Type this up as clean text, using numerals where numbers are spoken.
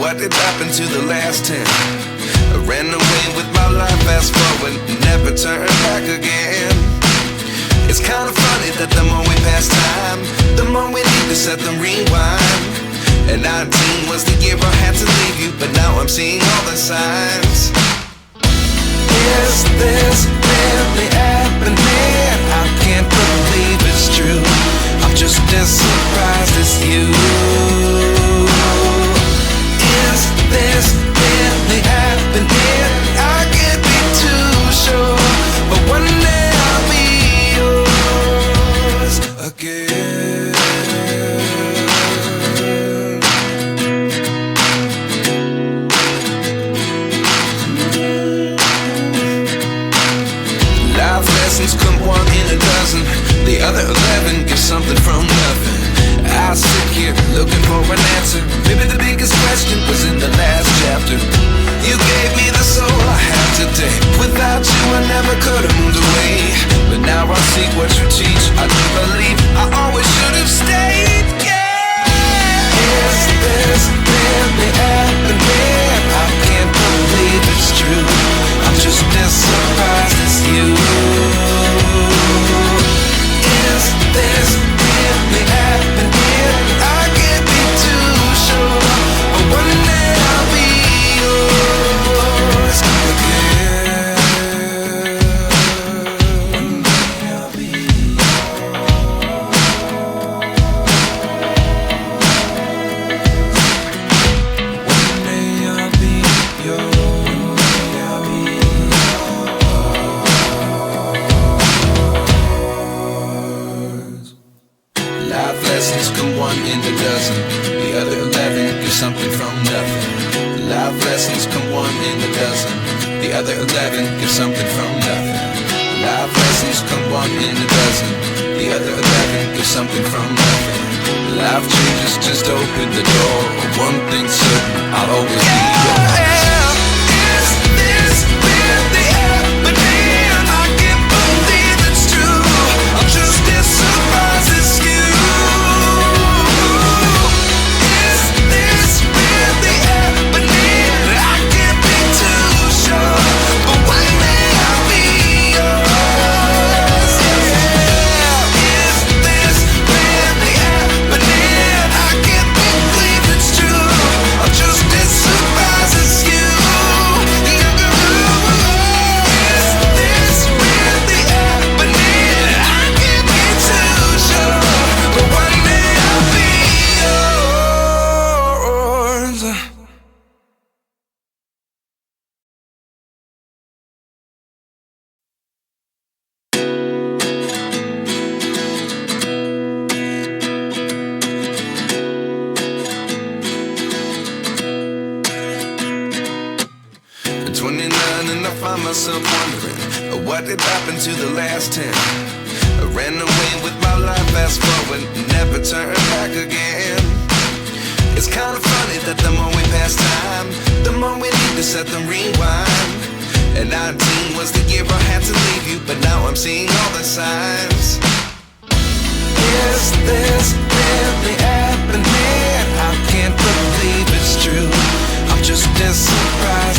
What did happen to the last 10? I ran away with my life, fast forward, never turn back again. It's kinda funny that the more we pass time, the more we need to set the rewind. And 19 was the year I had to leave you, but now I'm seeing all the signs. Is this really happening? I can't believe it's true. I'm just as surprised as you. Is this really happening? I can't be too sure, but one day I'll be yours again. Life lessons come one in a dozen. The other 11 give something from nothing. I sit here looking for an answer. Maybe the biggest question was in the last chapter. You gave me the soul I have today. Without you I never could have moved away. But now I see what you teach. I do believe I always should have stayed. Yeah. Is this really happening? I can't believe it's true. I'm just as surprised as you. Is this really happening? I can't be too sure, but one day I'll be yours again. One day I'll be One day I'll be yours. Life lessons come one in a dozen. The other 11 give something from nothing. Life lessons come one in a dozen. The other 11 give something from nothing. Life lessons come one in a dozen. The other 11 give something from nothing. Life changes just open the door. One thing's certain, I'll always be yours. Is this really happening? I can't believe it's true. I'm just as surprised as you. Is this really happening? I can't be too sure, but one day I'll be yours. Yeah. Is this really happening? I can't believe it's true. I'm just as surprised as you. Is this really happening? I can't be too sure, but one day I'll be yours. 29 and I find myself wondering, what did happen to the last 10? I ran away with my life, fast forward, never turn back again. It's kinda funny that the more we pass time, the more we need to set the rewind. And 19 was the year I had to leave you, but now I'm seeing all the signs. Is this really happening? I can't believe it's true. I'm just as surprised.